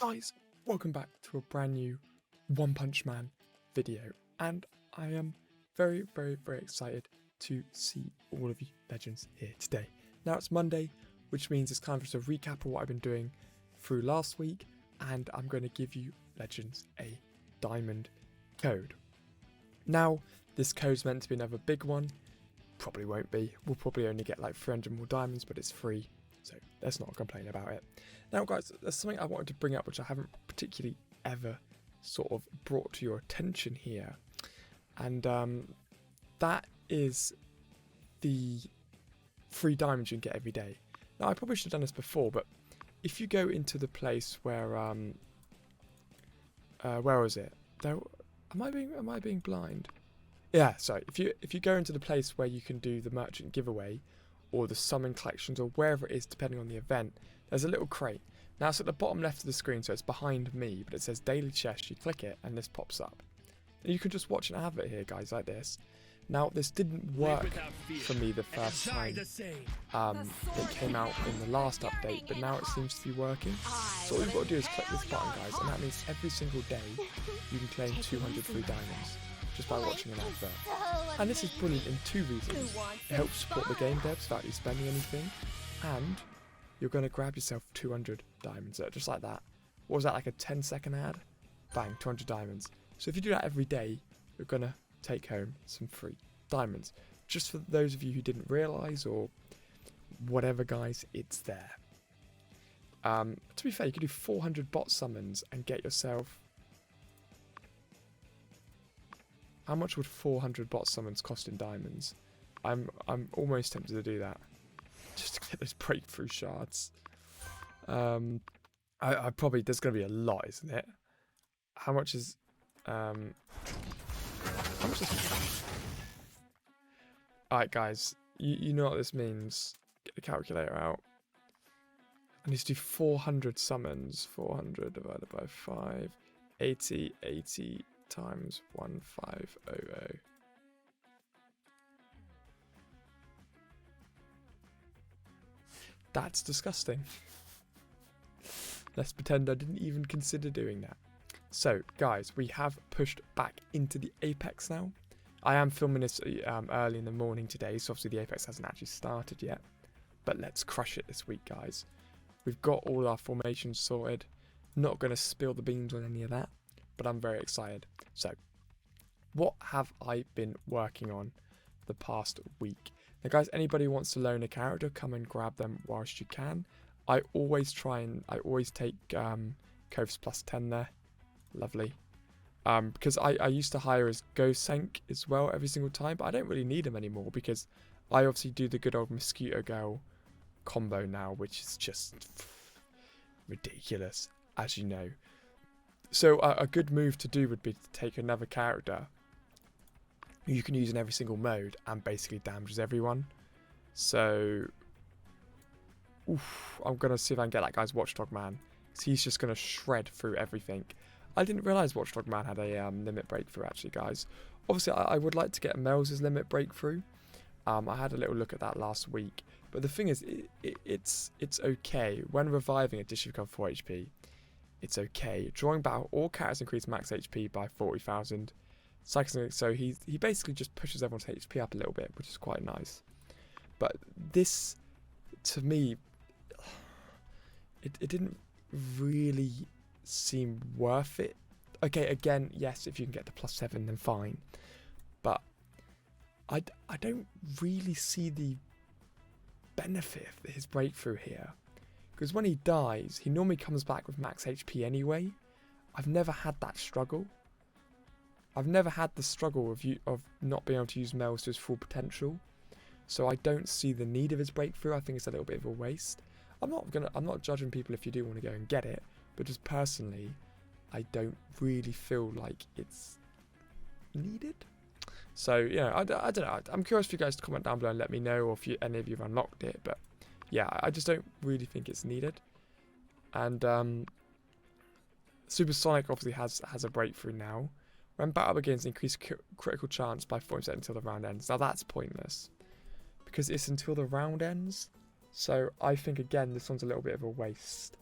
Guys, welcome back to a brand new One Punch Man video, and I am very excited to see all of you legends here today. Now it's Monday, which means it's kind of just a recap of what I've been doing through last week, and I'm going to give you legends a diamond code. Now this code's meant to be another big one, probably won't be. We'll probably only get like 300 more diamonds, but it's free, so let's not complain about it. Now guys, there's something I wanted to bring up which I haven't particularly ever sort of brought to your attention here, and that is the free diamonds you can get every day. Now I probably should have done this before, but if you go into the place where was it? There, am I being blind? Yeah, sorry. If you go into the place where you can do the merchant giveaway or the summon collections or wherever it is depending on the event, there's a little crate. Now it's at the bottom left of the screen, so it's behind me, but it says daily chest. You click it and this pops up. And you can just watch an advert here, guys, like this. Now this didn't work for me the first time it came out in the last update, but now it seems to be working. So all you've got to do is click this button, guys, and that means every single day you can claim 200 free diamonds just by watching an advert. And this is brilliant in two reasons. It helps support the game devs without you spending anything, and you're going to grab yourself 200 diamonds, just like that. What was that, like a 10-second ad? Bang, 200 diamonds. So if you do that every day, you're going to take home some free diamonds. Just for those of you who didn't realise or whatever, guys, it's there. To be fair, you could do 400 bot summons and get yourself... How much would 400 bot summons cost in diamonds? I'm almost tempted to do that, just to get those breakthrough shards. I probably, there's going to be a lot, isn't it? How much is Alright guys, you know what this means. Get the calculator out. I need to do 400 summons. 400 divided by 5. 80 times 1500. That's disgusting. Let's pretend I didn't even consider doing that. So, guys, we have pushed back into the Apex now. I am filming this early in the morning today, so obviously the Apex hasn't actually started yet. But let's crush it this week, guys. We've got all our formations sorted. Not going to spill the beans on any of that, but I'm very excited. So, what have I been working on the past week? Now, guys, anybody who wants to loan a character, come and grab them whilst you can. I always take Coves plus 10 there. Lovely. Because I used to hire as Go-Senk as well every single time, but I don't really need them anymore because I obviously do the good old Mosquito Girl combo now, which is just ridiculous, as you know. So a good move to do would be to take another character who you can use in every single mode and basically damages everyone. So, I'm going to see if I can get that guy's Watchdog Man, because he's just going to shred through everything. I didn't realise Watchdog Man had a limit breakthrough, actually, guys. Obviously, I would like to get Mel's limit breakthrough. I had a little look at that last week. But the thing is, it's okay. When reviving a dish, you become 4 HP. It's okay. Drawing battle, all characters increase max HP by 40,000. So he basically just pushes everyone's HP up a little bit, which is quite nice. But this, to me, it didn't really seem worth it. Okay, again, yes, if you can get to +7, then fine. But I don't really see the benefit of his breakthrough here. Because when he dies, he normally comes back with max HP anyway. I've never had that struggle. I've never had the struggle of not being able to use Mel's to his full potential. So I don't see the need of his breakthrough. I think it's a little bit of a waste. I'm not judging people if you do want to go and get it, but just personally, I don't really feel like it's needed. So, yeah, I don't know. I'm curious for you guys to comment down below and let me know, or if any of you have unlocked it. But yeah, I just don't really think it's needed. And Supersonic obviously has a breakthrough now. When battle begins, increase critical chance by 40% until the round ends. Now that's pointless, because it's until the round ends. So I think, again, this one's a little bit of a waste.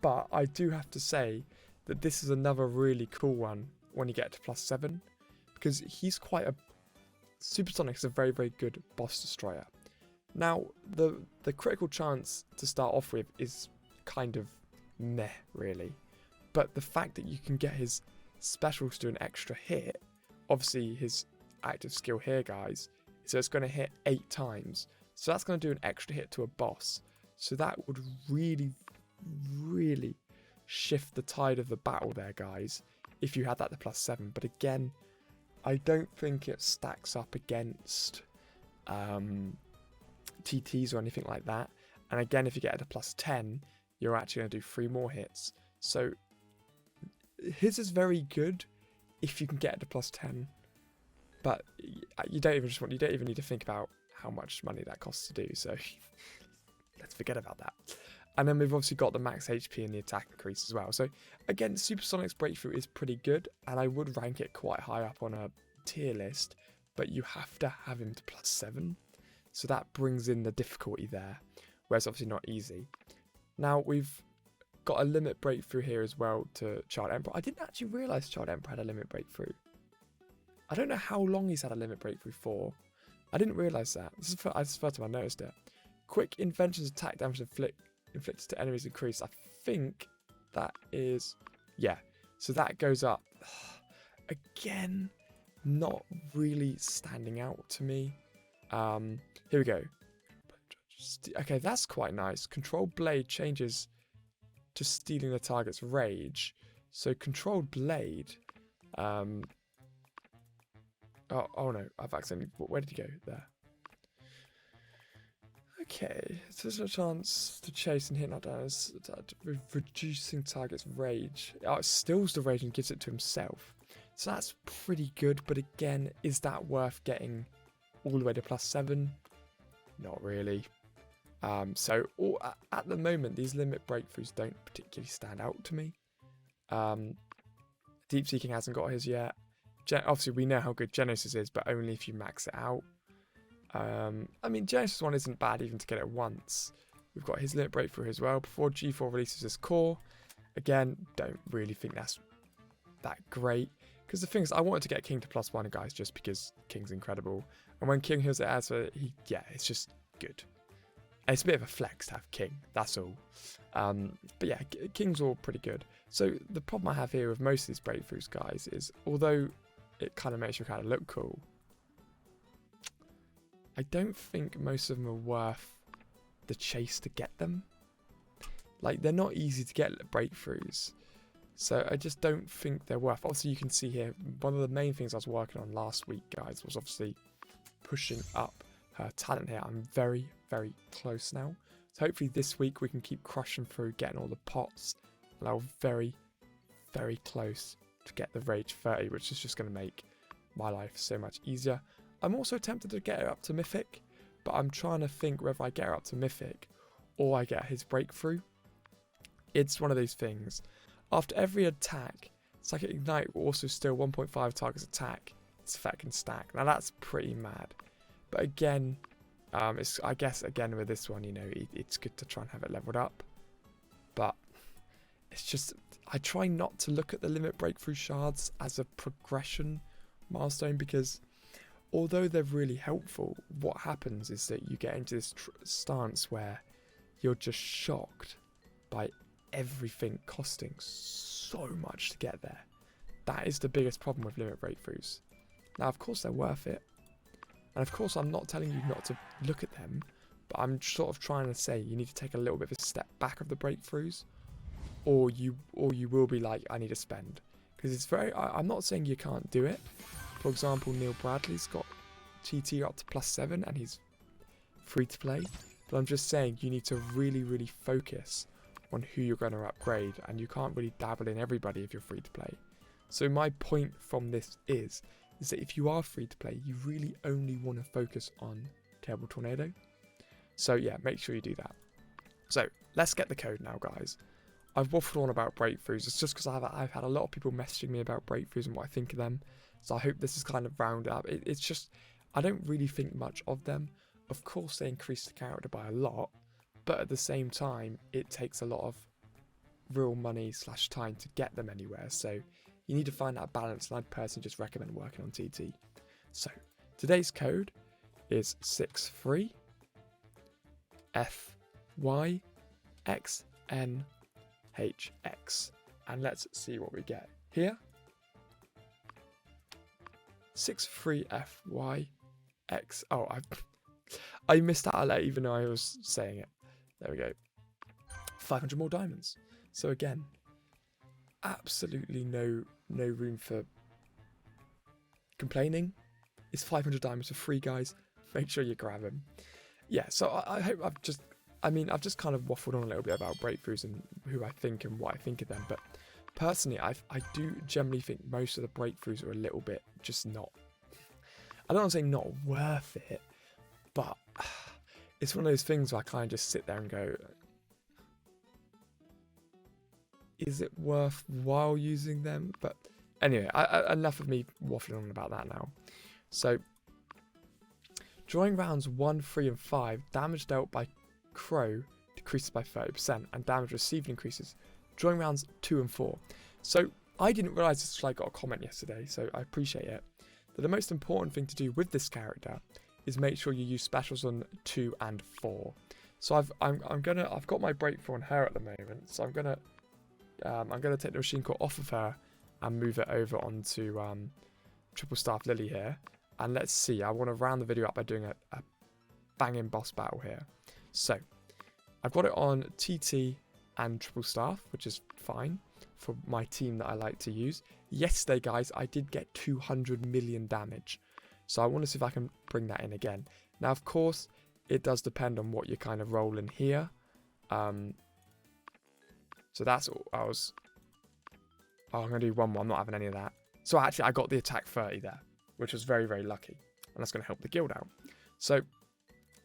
But I do have to say that this is another really cool one when you get to +7, because he's quite a... Supersonic is a very, very good boss destroyer. Now, the critical chance to start off with is kind of meh, really. But the fact that you can get his specials to do an extra hit, obviously his active skill here, guys, so it's going to hit 8 times. So that's going to do an extra hit to a boss. So that would really, really shift the tide of the battle there, guys, if you had that to +7. But again, I don't think it stacks up against TTs or anything like that. And again, if you get it to +10, you're actually going to do 3 more hits. So his is very good if you can get it to +10, but you don't even need to think about how much money that costs to do. So let's forget about that. And then we've obviously got the max HP and the attack increase as well. So again, Supersonic's breakthrough is pretty good, and I would rank it quite high up on a tier list, but you have to have him to +7. So that brings in the difficulty there, where it's obviously not easy. Now we've got a limit breakthrough here as well to Child Emperor. I didn't actually realise Child Emperor had a limit breakthrough. I don't know how long he's had a limit breakthrough for. I didn't realise that. This is the first time I noticed it. Quick inventions attack damage inflicted to enemies increase. I think that is... yeah. So that goes up. Again, not really standing out to me. Here we go. Okay, that's quite nice. Controlled Blade changes to stealing the target's rage. So Controlled Blade... oh no, I've accidentally... where did he go? There. Okay, so there's a chance to chase and hit not down as reducing target's rage. Oh, it stills the rage and gives it to himself. So that's pretty good, but again, is that worth getting all the way to +7? Not really. So at the moment, these limit breakthroughs don't particularly stand out to me. Deep Seeking hasn't got his yet. Obviously, we know how good Genesis is, but only if you max it out. I mean, Genesis 1 isn't bad even to get it once. We've got his limit breakthrough as well before G4 releases his core. Again, don't really think that's that great. Because the thing is, I wanted to get King to +1, guys, just because King's incredible. And when King heals it as yeah, it's just good. And it's a bit of a flex to have King, that's all. But yeah, King's all pretty good. So the problem I have here with most of these breakthroughs, guys, is although it kind of makes you kind of look cool, I don't think most of them are worth the chase to get them. Like, they're not easy to get breakthroughs. So I just don't think they're worth. Obviously, you can see here, one of the main things I was working on last week, guys, was obviously pushing up her talent here. I'm very, very close now. So hopefully this week we can keep crushing through, getting all the pots. And I'm very, very close to get the Rage 30, which is just going to make my life so much easier. I'm also tempted to get her up to Mythic, but I'm trying to think whether I get her up to Mythic or I get his breakthrough. It's one of those things. After every attack, Psychic Ignite will also steal 1.5 target's attack. Its effect can stack. Now that's pretty mad. But again, I guess again with this one, you know, it's good to try and have it leveled up. But it's just, I try not to look at the limit breakthrough shards as a progression milestone, because although they're really helpful, what happens is that you get into this stance where you're just shocked by everything costing so much to get there. That is the biggest problem with limit breakthroughs. Now, of course, they're worth it. And of course, I'm not telling you not to look at them, but I'm sort of trying to say you need to take a little bit of a step back of the breakthroughs, or you will be like, I need to spend. Because it's very, I'm not saying you can't do it. For example, Neil Bradley's got TT up to +7 and he's free to play. But I'm just saying you need to really, really focus on who you're going to upgrade, and you can't really dabble in everybody if you're free to play. So my point from this is that if you are free to play, you really only want to focus on Terrible Tornado. So yeah, make sure you do that. So let's get the code now, guys. I've waffled on about breakthroughs. It's just because I've had a lot of people messaging me about breakthroughs and what I think of them. So I hope this is kind of round up. It's just, I don't really think much of them. Of course, they increase the character by a lot, but at the same time, it takes a lot of real money / time to get them anywhere. So you need to find that balance, and I'd personally just recommend working on TT. So today's code is 63FYXNHX, and let's see what we get here. 63FYX. Oh, I missed that out even though I was saying it. There we go. 500 more diamonds. So again, absolutely no room for complaining. It's 500 diamonds for free, guys. Make sure you grab them. Yeah, so I hope I've just kind of waffled on a little bit about breakthroughs and who I think and what I think of them. But personally, I do generally think most of the breakthroughs are a little bit just not, I don't want to say not worth it, but it's one of those things where I kind of just sit there and go, is it worthwhile using them? But anyway, enough of me waffling on about that now. So, during rounds 1, 3, and 5, damage dealt by Crow decreases by 30%, and damage received increases during rounds 2 and 4. So, I didn't realise this until I got a comment yesterday, so I appreciate it. But the most important thing to do with this character is make sure you use specials on 2 and 4. So I've got my breakthrough on her at the moment, so I'm gonna take the machine core off of her and move it over onto Triple Staff Lily here. And let's see, I want to round the video up by doing a banging boss battle here. So, I've got it on TT and Triple Staff, which is fine for my team that I like to use. Yesterday, guys, I did get 200 million damage. So I want to see if I can bring that in again. Now, of course, it does depend on what you're kind of rolling here. So that's all I was... Oh, I'm going to do 1 more. I'm not having any of that. So actually, I got the attack 30 there, which was very, very lucky. And that's going to help the guild out. So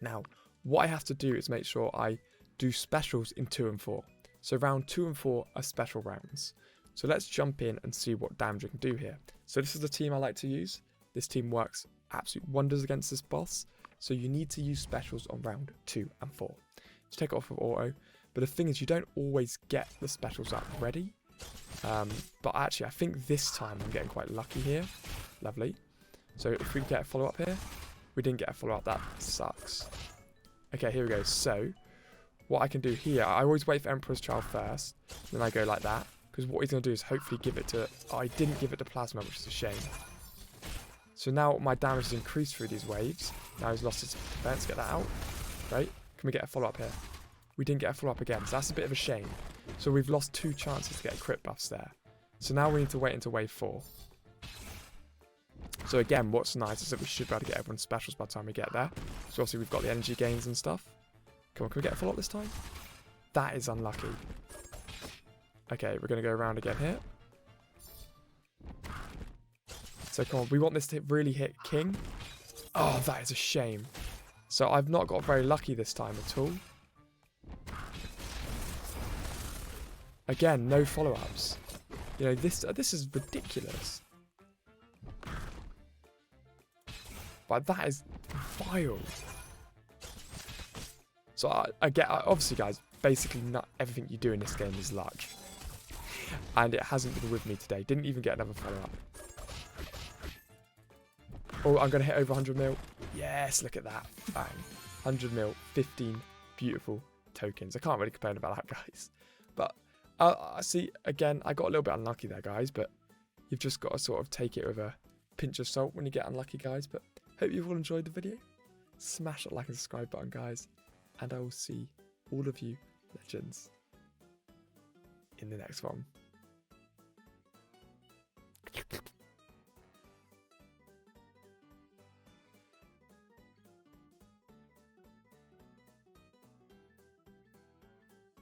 now, what I have to do is make sure I do specials in 2 and 4. So round 2 and 4 are special rounds. So let's jump in and see what damage we can do here. So this is the team I like to use. This team works absolute wonders against this boss. So you need to use specials on round 2 and 4. So take it off of auto. But the thing is, you don't always get the specials up ready. But actually, I think this time I'm getting quite lucky here. Lovely. So if we get a follow-up here, we didn't get a follow-up. That sucks. Okay, here we go. So what I can do here, I always wait for Emperor's Child first. Then I go like that. Because what he's going to do is hopefully give it to... Oh, I didn't give it to Plasma, which is a shame. So now my damage has increased through these waves. Now he's lost his defense. Get that out. Great. Can we get a follow-up here? We didn't get a follow-up again. So that's a bit of a shame. So we've lost 2 chances to get crit buffs there. So now we need to wait until wave 4. So again, what's nice is that we should be able to get everyone's specials by the time we get there. So obviously we've got the energy gains and stuff. Come on, can we get a follow-up this time? That is unlucky. Okay, we're going to go around again here. So come on, we want this to really hit King. Oh, that is a shame. So I've not got very lucky this time at all. Again, no follow-ups. You know, this is ridiculous. But that is vile. So I get, obviously guys, basically not everything you do in this game is luck. And it hasn't been with me today. Didn't even get another follow-up. Oh, I'm going to hit over 100 mil. Yes, look at that. Bang. 100 mil, 15 beautiful tokens. I can't really complain about that, guys. But I see, again, I got a little bit unlucky there, guys. But you've just got to sort of take it with a pinch of salt when you get unlucky, guys. But hope you've all enjoyed the video. Smash that like and subscribe button, guys. And I will see all of you legends in the next one.